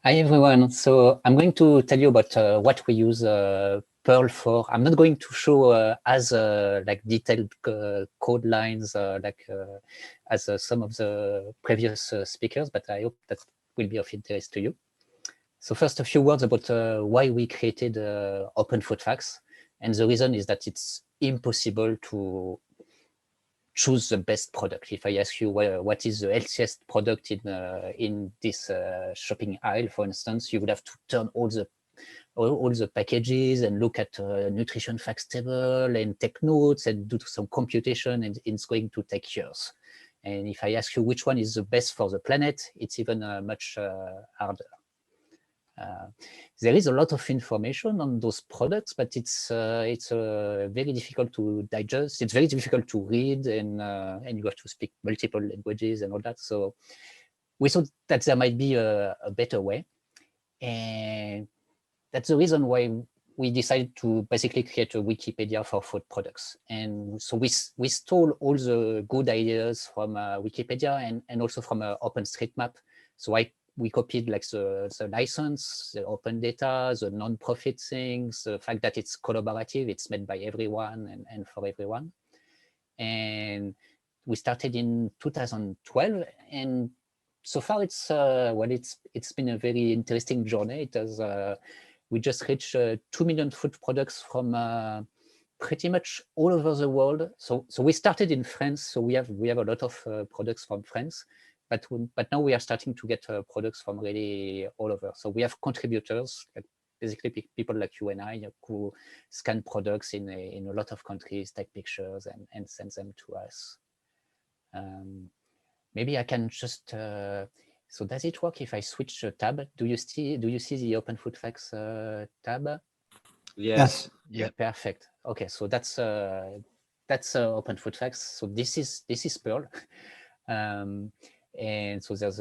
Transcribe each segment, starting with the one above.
Hi everyone. So I'm going to tell you about what we use Perl for. I'm not going to show as like detailed code lines as some of the previous speakers, but I hope that will be of interest to you. So first, a few words about why we created Open Food Facts, and the reason is that it's impossible to choose the best product. If I ask you what is the healthiest product in this shopping aisle, for instance, you would have to turn all the packages and look at nutrition facts table and take notes and do some computation, and it's going to take years. And if I ask you which one is the best for the planet, it's even much harder. There is a lot of information on those products, but it's very difficult to digest. It's very difficult to read, and you have to speak multiple languages and all that. So we thought that there might be a better way, and that's the reason why we decided to basically create a Wikipedia for food products. And so we stole all the good ideas from Wikipedia and also from OpenStreetMap. So we copied like the license, the open data, the non-profit things, the fact that it's collaborative, it's made by everyone and for everyone. And we started in 2012, and so far it's been a very interesting journey. It has we just reached 2 million food products from pretty much all over the world. So we started in France, so we have a lot of products from France, but now we are starting to get products from really all over. So we have contributors, like basically people like you and I, who scan products in a lot of countries, take pictures and send them to us. Maybe I can just so does it work if I switch a tab? Do you see the Open Food Facts tab? Yes. Yeah. Perfect. Okay, so that's Open Food Facts. So this is Perl, and so there's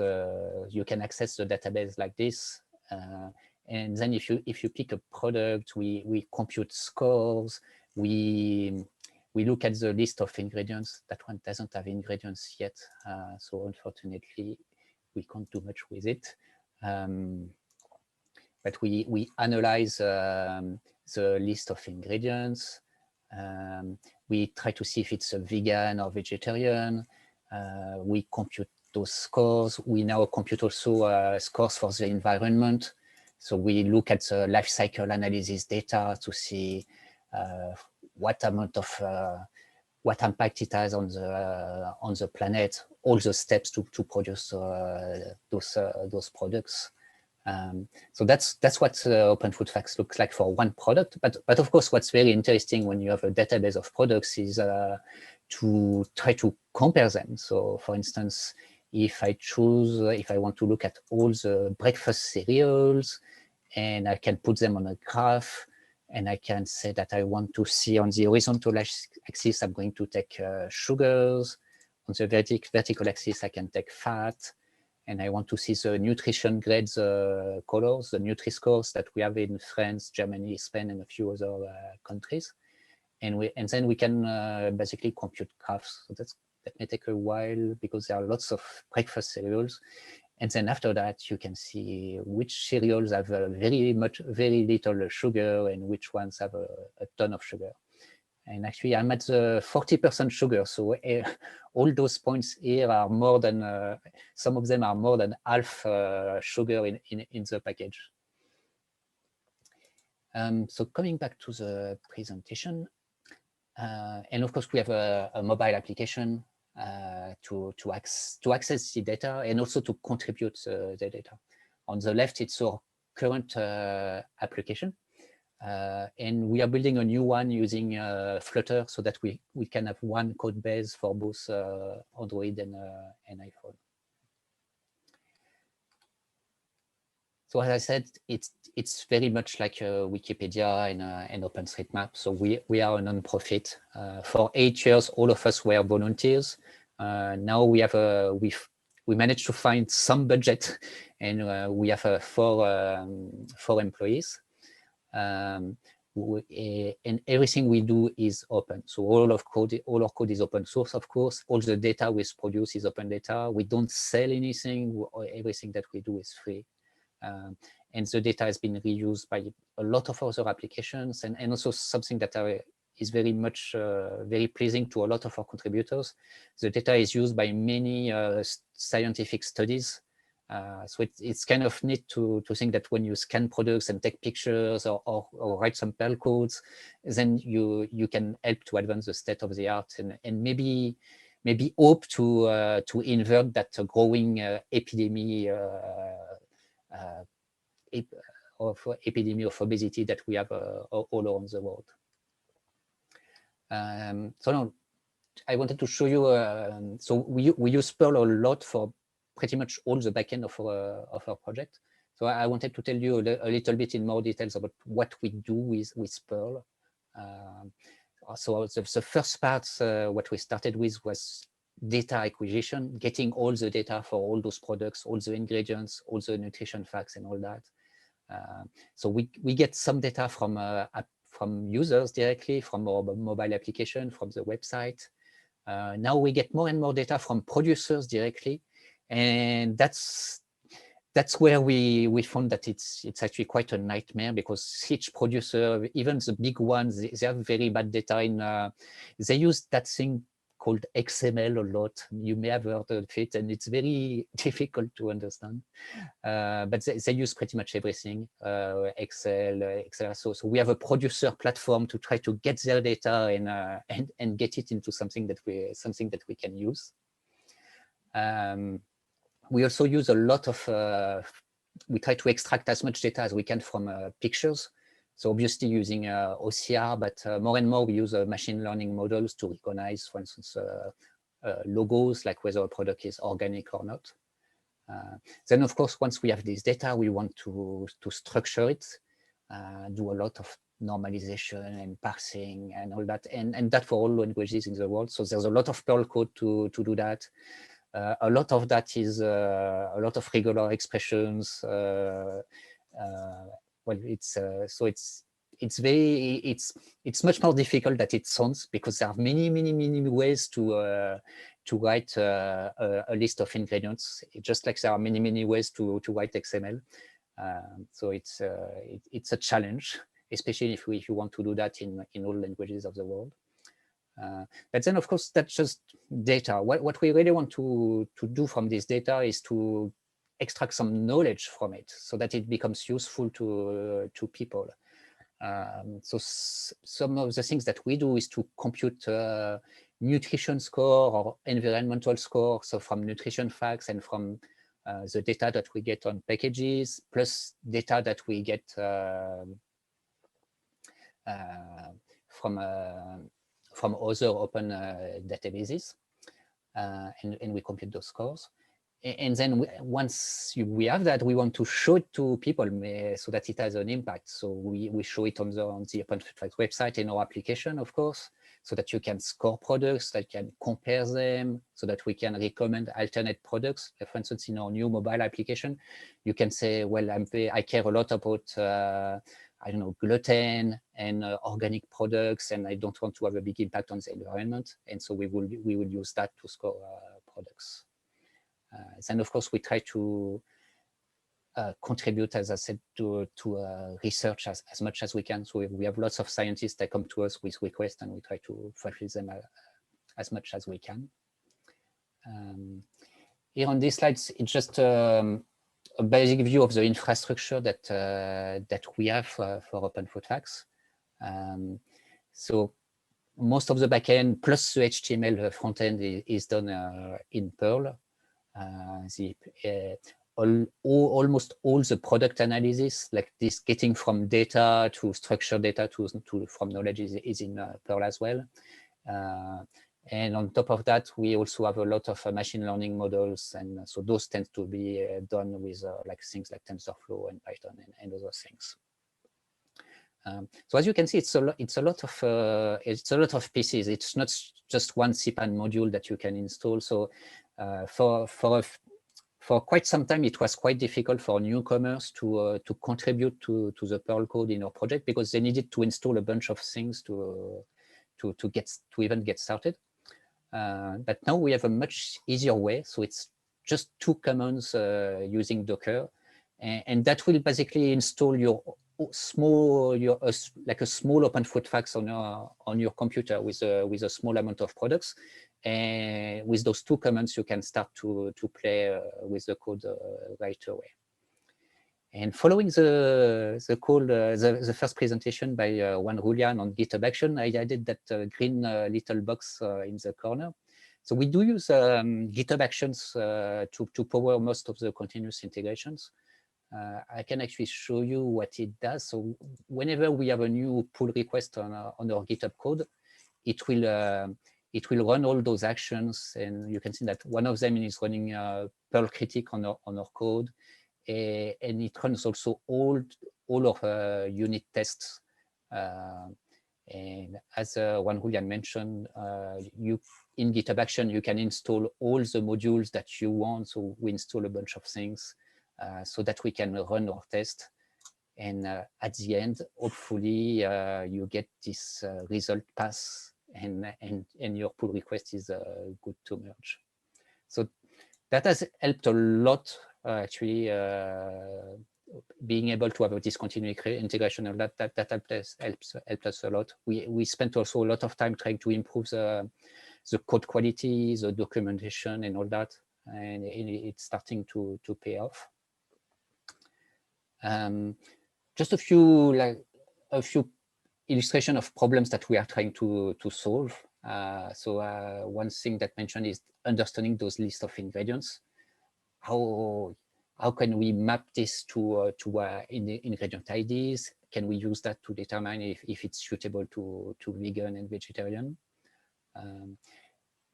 you can access the database like this, and then if you pick a product, we compute scores. We look at the list of ingredients. That one doesn't have ingredients yet, so unfortunately we can't do much with it. But we analyze the list of ingredients. We try to see if it's a vegan or vegetarian. We compute those scores. We now compute also scores for the environment. So we look at the life cycle analysis data to see what amount of what impact it has on the planet, all the steps to produce those products. So that's what Open Food Facts looks like for one product. But of course, what's very interesting when you have a database of products is to try to compare them. So for instance, if I want to look at all the breakfast cereals, and I can put them on a graph, and I can say that I want to see on the horizontal axis, I'm going to take sugars. On the vertical axis, I can take fat. And I want to see the nutrition grades colors, the Nutri-scores that we have in France, Germany, Spain, and a few other countries. And then we can basically compute graphs. So that may take a while because there are lots of breakfast cereals. And then after that, you can see which cereals have very little sugar and which ones have a ton of sugar. And actually, I'm at the 40% sugar. So all those points here are more than, some of them are more than half sugar in the package. So coming back to the presentation, and of course, we have a mobile application to access the data and also to contribute the data. On the left, it's our current application. And we are building a new one using Flutter so that we can have one code base for both Android and iPhone. So as I said, it's very much like Wikipedia and OpenStreetMap. So we are a non-profit. For 8 years, all of us were volunteers. Now we managed to find some budget, and we have 4 employees. And everything we do is open. So all our code is open source, of course. All the data we produce is open data. We don't sell anything. Everything that we do is free. And the data has been reused by a lot of other applications, and also something that is very much very pleasing to a lot of our contributors. The data is used by many scientific studies. So it's kind of neat to think that when you scan products and take pictures or write some Perl codes, then you can help to advance the state of the art and maybe hope to invert that growing epidemic of obesity that we have all around the world. So now I wanted to show you. So we use Perl a lot for pretty much all the backend of our project. So I wanted to tell you a little bit in more details about what we do with Perl. So the first part, what we started with was data acquisition, getting all the data for all those products, all the ingredients, all the nutrition facts and all that. So we get some data from users directly, from our mobile application, from the website. Now we get more and more data from producers directly, and that's where we found that it's actually quite a nightmare, because each producer, even the big ones, they have very bad data in. They use that thing called XML a lot. You may have heard of it, and it's very difficult to understand. But they use pretty much everything, Excel, etc. So we have a producer platform to try to get their data and get it into something that we can use. We also use a lot of. We try to extract as much data as we can from pictures. So obviously using OCR, but more and more we use machine learning models to recognize, for instance, logos, like whether a product is organic or not. Then, of course, once we have this data, we want to structure it, do a lot of normalization and parsing and all that, and that for all languages in the world. So there's a lot of Perl code to do that. A lot of that is a lot of regular expressions. Well, it's much more difficult than it sounds, because there are many ways to write a list of ingredients, just like there are many ways to write XML. So it's a challenge, especially if you want to do that in all languages of the world. But then, of course, that's just data. What we really want to do from this data is to extract some knowledge from it, so that it becomes useful to people. So some of the things that we do is to compute nutrition score or environmental score, so from nutrition facts and from the data that we get on packages, plus data that we get from other open databases, and we compute those scores. And then once we have that, we want to show it to people so that it has an impact. So we show it on the Open Food Facts website in our application, of course, so that you can score products, that you can compare them, so that we can recommend alternate products. For instance, in our new mobile application, you can say, well, I care a lot about I don't know, gluten and organic products, and I don't want to have a big impact on the environment. And so we will use that to score products. Then, of course, we try to contribute, as I said, to research as much as we can. So we have lots of scientists that come to us with requests, and we try to fulfill them as much as we can. Here on these slides, it's just a basic view of the infrastructure that we have for Open Food Facts. So most of the backend plus the HTML front end is done in Perl. Almost all the product analysis, like this, getting from data to structured data from knowledge, is in Perl as well. And on top of that, we also have a lot of machine learning models, and so those tend to be done with like things like TensorFlow and Python and other things. So as you can see, it's a lot of pieces. It's not just one cpan module that you can install. So for quite some time, it was quite difficult for newcomers to contribute to the Perl code in our project, because they needed to install a bunch of things to even get started. But now we have a much easier way. So it's just two commands using Docker. And that will basically install your small, like a small open food facts on your computer with a small amount of products. And with those two commands, you can start to play with the code right away. And following the code, the first presentation by Juan Julian on GitHub Action, I added that green little box in the corner. So we do use GitHub Actions to power most of the continuous integrations. I can actually show you what it does. So whenever we have a new pull request on our GitHub code, it will run all those actions, and you can see that one of them is running Perl critic on our code. And it runs also all of unit tests. And as Juan Julian mentioned, in GitHub Action, you can install all the modules that you want. So we install a bunch of things so that we can run our test. And at the end, hopefully, you get this result pass, and your pull request is good to merge. So that has helped a lot. Actually, being able to have a discontinuous integration of that helped us a lot. We spent also a lot of time trying to improve the code quality, the documentation, and all that, and it's starting to pay off. Just a few illustration of problems that we are trying to solve. So one thing that mentioned is understanding those lists of ingredients. How can we map this to ingredient IDs? Can we use that to determine if it's suitable to vegan and vegetarian?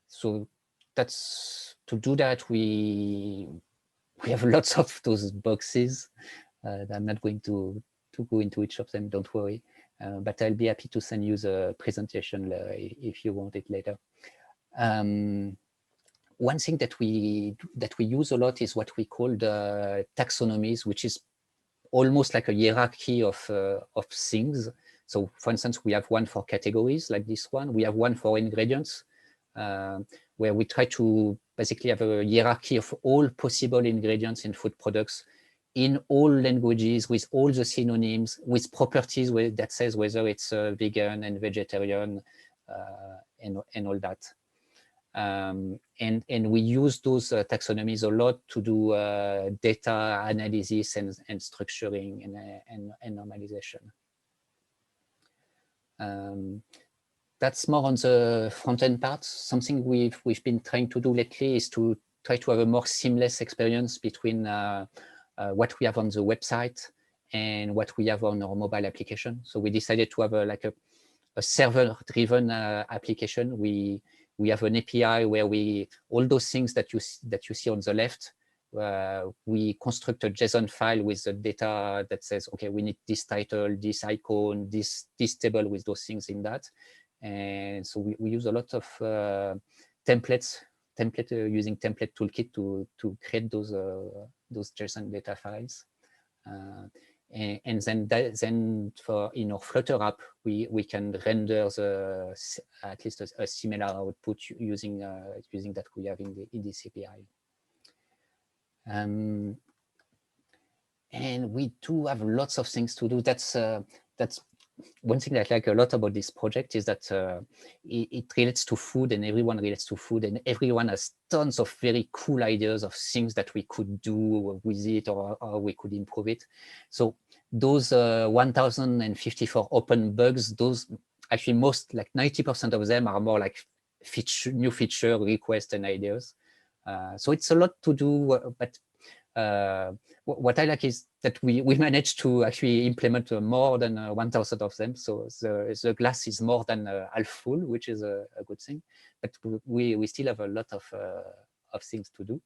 So that's to do that. We have lots of those boxes. I'm not going to go into each of them. Don't worry. But I'll be happy to send you the presentation if you want it later. One thing that we use a lot is what we call the taxonomies, which is almost like a hierarchy of things. So, for instance, we have one for categories like this one. We have one for ingredients, where we try to basically have a hierarchy of all possible ingredients in food products in all languages, with all the synonyms, with properties that says whether it's vegan and vegetarian, and all that. And we use those taxonomies a lot to do data analysis and structuring and normalization. That's more on the front-end part. Something we've been trying to do lately is to try to have a more seamless experience between what we have on the website and what we have on our mobile application. So we decided to have a server-driven application. We have an API where all those things that you see on the left, we construct a JSON file with the data that says, okay, we need this title, this icon, this table with those things in that. And so we use a lot of using template toolkit to create those JSON data files. And then in our Flutter app, we can render at least a similar output using that we have in this API. And we do have lots of things to do. That's one thing that I like a lot about this project, is that it relates to food, and everyone relates to food, and everyone has tons of very cool ideas of things that we could do with it, or we could improve it. So those 1,054 open bugs, those actually most, like 90% of them are more like new feature requests and ideas. So it's a lot to do, but what I like is that we managed to actually implement more than 1,000 of them. So the glass is more than half full, which is a good thing. But we still have a lot of things to do.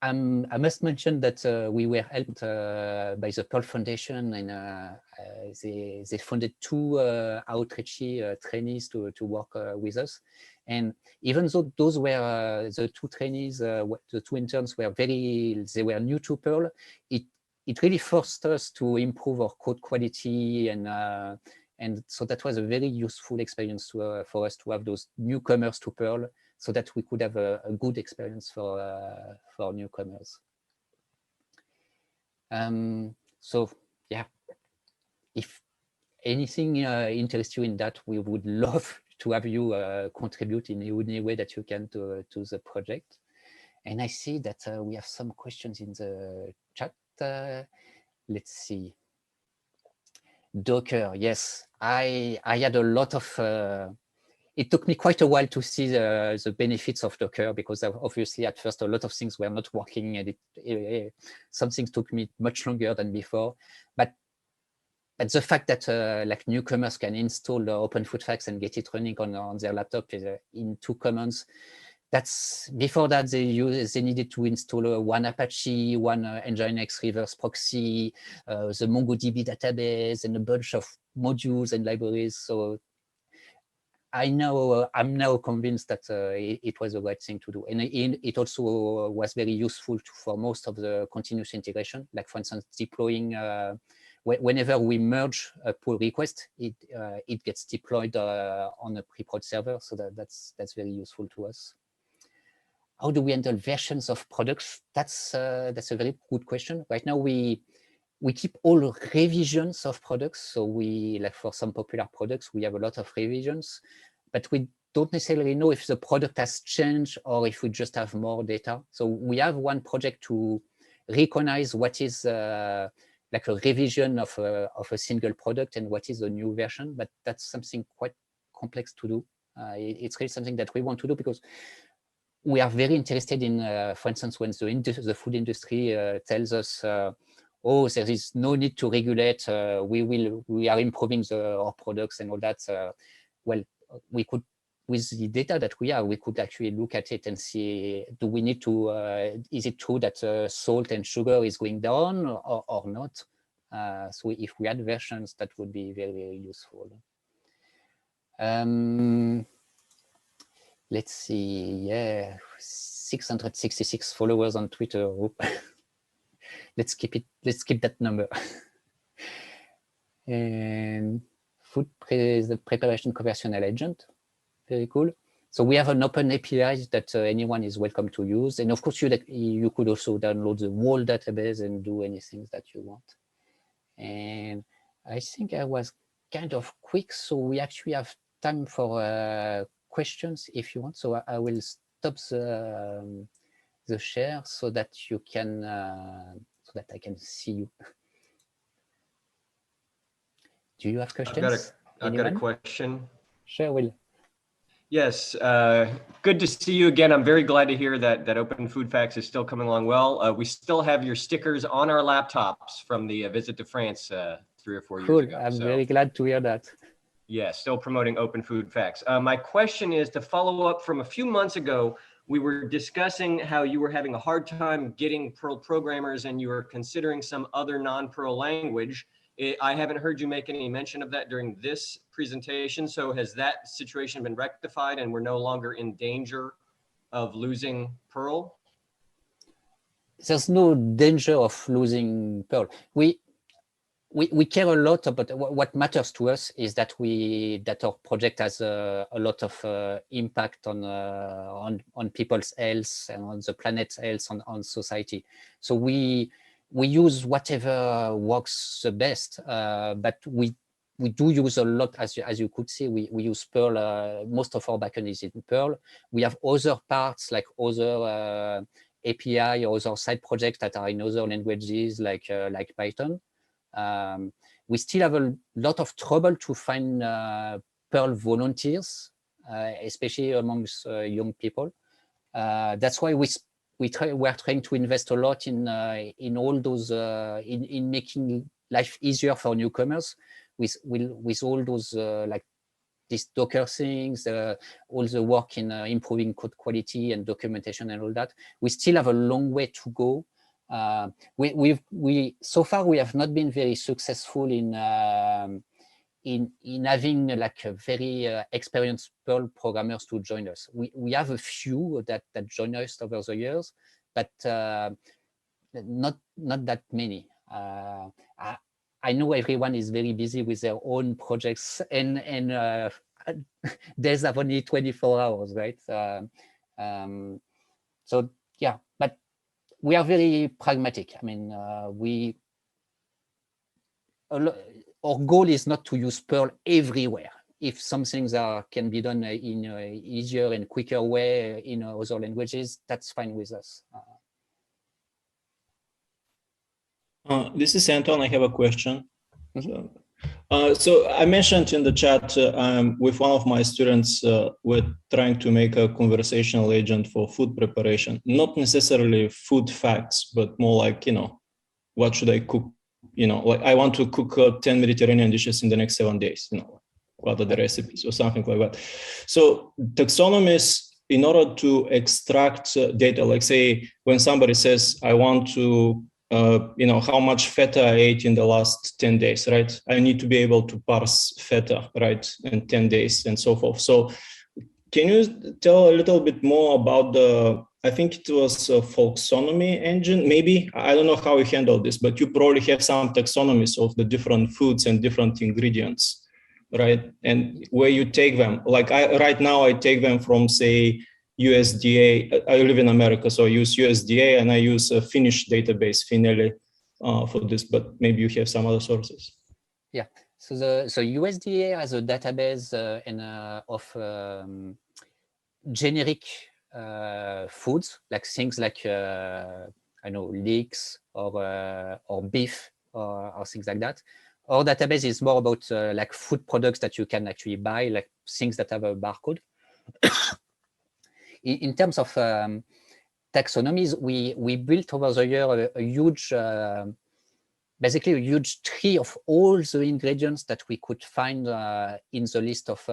I must mention that we were helped by the Perl Foundation, and they funded 2 outreachy trainees to work with us. And even though those were the 2 trainees, the 2 interns they were new to Perl, it really forced us to improve our code quality, and so that was a very useful experience for us to have those newcomers to Perl, so that we could have a good experience for newcomers. So yeah, if anything interests you in that, we would love to have you contribute in any way that you can to the project. And I see that we have some questions in the chat. Let's see. Docker, yes, I had a lot of. It took me quite a while to see the benefits of Docker, because obviously at first a lot of things were not working, and some things took me much longer than before. But the fact that like newcomers can install OpenFoodFacts and get it running on their laptop in 2 commands, that's before that they needed to install one Apache, one Nginx reverse proxy, the MongoDB database, and a bunch of modules and libraries. So I'm now convinced that it was the right thing to do, and it also was very useful for most of the continuous integration. Like for instance, deploying whenever we merge a pull request, it gets deployed on a pre-prod server, so that's very useful to us. How do we handle versions of products? That's a very good question. Right now, we keep all revisions of products. So we, like for some popular products, we have a lot of revisions, but we don't necessarily know if the product has changed or if we just have more data. So we have one project to recognize what is like a revision of a single product and what is a new version, but that's something quite complex to do. It's really something that we want to do because we are very interested in, for instance, when the food industry tells us, oh, there is no need to regulate, we are improving our products and all that. Well, we could, with the data that we have, we could actually look at it and see, do we need to, is it true that salt and sugar is going down or not? So if we had versions, that would be very, very useful. Let's see, yeah, 666 followers on Twitter. Let's keep that number. And food the preparation conversational agent, very cool. So we have an open API that anyone is welcome to use, and of course you could also download the whole database and do anything that you want. And I think I was kind of quick, so we actually have time for questions if you want. So I will stop the share so that you can so that I can see you. Do you have questions? I've got a question. Sure, Will. Yes, good to see you again. I'm very glad to hear that Open Food Facts is still coming along well. We still have your stickers on our laptops from the visit to France 3 or 4 years ago. I'm very glad to hear that. Yeah, still promoting Open Food Facts. My question is to follow up from a few months ago. We were discussing how you were having a hard time getting Perl programmers and you were considering some other non-Perl language. I haven't heard you make any mention of that during this presentation. So has that situation been rectified and we're no longer in danger of losing Perl? There's no danger of losing Perl. We care a lot about what matters to us is that our project has a lot of impact on people's health and on the planet's health, on society. So we use whatever works the best, but we do use a lot, as you could see, we use Perl. Most of our backend is in Perl. We have other parts like other API or other side projects that are in other languages like Python. We still have a lot of trouble to find Perl volunteers, especially amongst young people. That's why we're trying to invest a lot in all those in making life easier for newcomers with all those like these Docker things, all the work in improving code quality and documentation and all that. We still have a long way to go. So far we have not been very successful in having like a very experienced Perl programmers to join us. We have a few that join us over the years, but not that many. I know everyone is very busy with their own projects, and days have only 24 hours, right? So yeah, but we are very pragmatic. I mean, we our goal is not to use Perl everywhere. If some things can be done in an easier and quicker way in other languages, that's fine with us. This is Anton. I have a question. Mm-hmm. So I mentioned in the chat with one of my students, we're trying to make a conversational agent for food preparation, not necessarily food facts, but more like, what should I cook? Like I want to cook 10 Mediterranean dishes in the next 7 days, what are the recipes or something like that. So taxonomies, in order to extract data, like say when somebody says, I want to how much feta I ate in the last 10 days, right? I need to be able to parse feta, right, in 10 days and so forth. So can you tell a little bit more about I think it was a folksonomy engine, maybe? I don't know how you handle this, but you probably have some taxonomies of the different foods and different ingredients, right? And where you take them, like right now I take them from, say, USDA. I live in America, so I use USDA and I use a Finnish database, Finelli, for this, but maybe you have some other sources. Yeah, so USDA has a database of generic foods, like things like I know, leeks or beef or things like that. Our database is more about like food products that you can actually buy, like things that have a barcode. In terms of taxonomies, we built over the year a huge, basically a huge tree of all the ingredients that we could find in the list of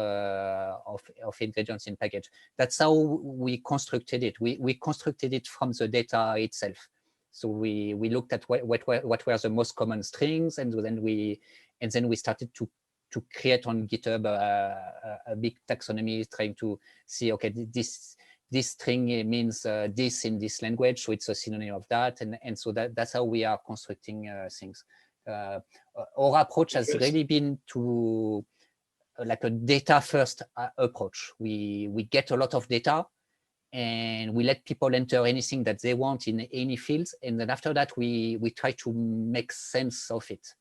ingredients in package. That's how we constructed it. We constructed it from the data itself. So we looked at what were the most common strings, and then we started to create on GitHub a big taxonomy, trying to see, okay, this string means this in this language, so it's a synonym of that, and so that's how we are constructing things. Our approach has really been to like a data first approach. We get a lot of data, and we let people enter anything that they want in any fields, and then after that we try to make sense of it.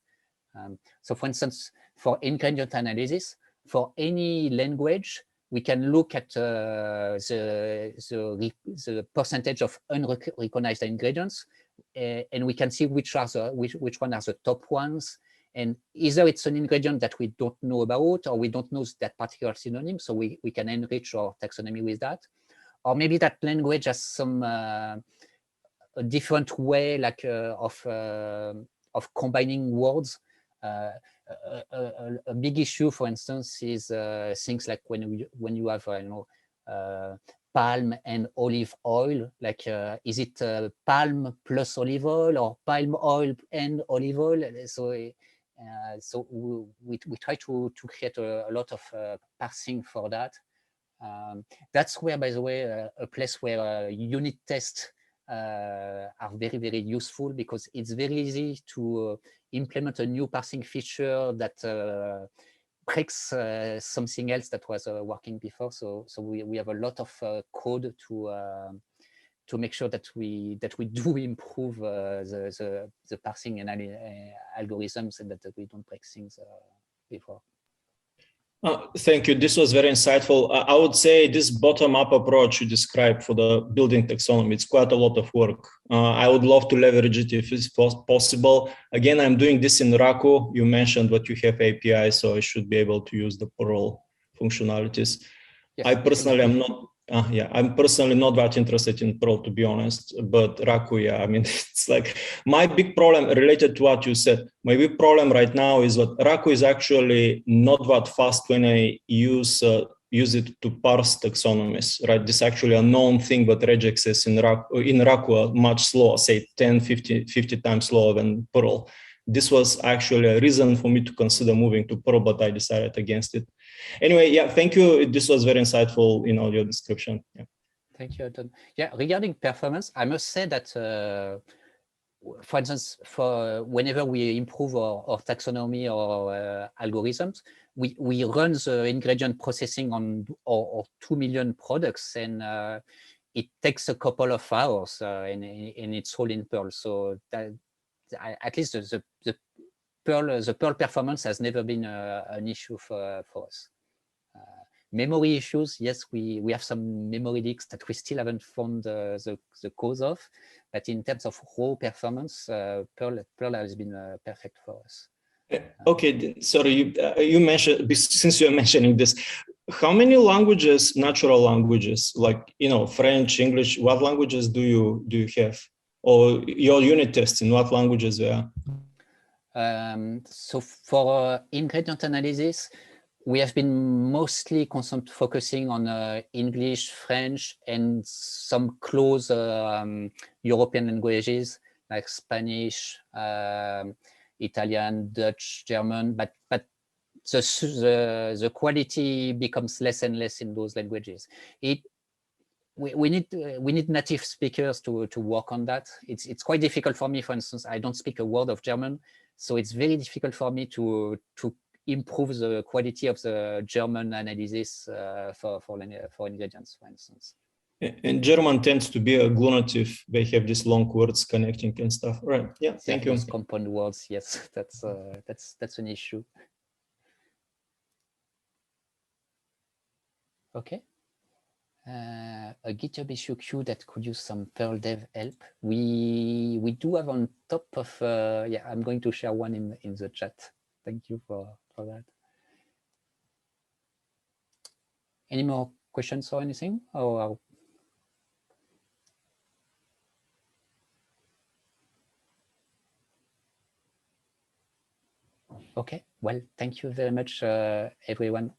So for instance, for ingredient analysis, for any language, we can look at the percentage of unrecognized ingredients, and we can see which one are the top ones. And either it's an ingredient that we don't know about, or we don't know that particular synonym, so we can enrich our taxonomy with that. Or maybe that language has some a different way, like of combining words. A big issue, for instance, is things like when you have palm and olive oil. Like, is it palm plus olive oil or palm oil and olive oil? So we try to create a lot of parsing for that. That's where, by the way, a place where unit tests are very, very useful, because it's very easy to implement a new parsing feature that breaks something else that was working before. So we have a lot of code to make sure that we do improve the parsing and algorithms, and that we don't break things before. Thank you. This was very insightful. I would say this bottom-up approach you described for the building taxonomy, it's quite a lot of work. I would love to leverage it if it's possible. Again, I'm doing this in Raku. You mentioned that you have API, so I should be able to use the Perl functionalities. Yes, I personally am not. I'm personally not that interested in Perl, to be honest, but Raku, yeah, I mean, it's like my big problem related to what you said. My big problem right now is that Raku is actually not that fast when I use it to parse taxonomies, right? This is actually a known thing, but regex is in Raku are much slower, say 10, 50 times slower than Perl. This was actually a reason for me to consider moving to Perl, but I decided against it. Anyway, yeah, thank you. This was very insightful in audio description. Yeah. Thank you, Anton. Yeah, regarding performance, I must say that, for instance, for whenever we improve our taxonomy or algorithms, we run the ingredient processing on our 2 million products, and it takes a couple of hours, and it's all in Perl. So that, at least the the Perl performance has never been an issue for us. Memory issues, yes, we have some memory leaks that we still haven't found the cause of, but in terms of raw performance, Perl has been perfect for us. Okay, sorry, you mentioned, since you're mentioning this, how many languages, natural languages, like, you know, French, English, what languages do you have? Or your unit tests, in what languages they are? So for ingredient analysis, we have been mostly focusing on English, French, and some close European languages like Spanish, Italian, Dutch, German, but the quality becomes less and less in those languages. We need native speakers to work on that. It's quite difficult for me. For instance, I don't speak a word of German, so it's very difficult for me to improve the quality of the German analysis for ingredients, for instance. And German tends to be a glutative. They have these long words connecting and stuff. Right. Yeah. Thank you. Those compound words. Yes, that's an issue. Okay. A GitHub issue queue that could use some Perl dev help. We do have on top of yeah. I'm going to share one in the chat. Thank you for that. Any more questions or anything? Or okay. Well, thank you very much, everyone.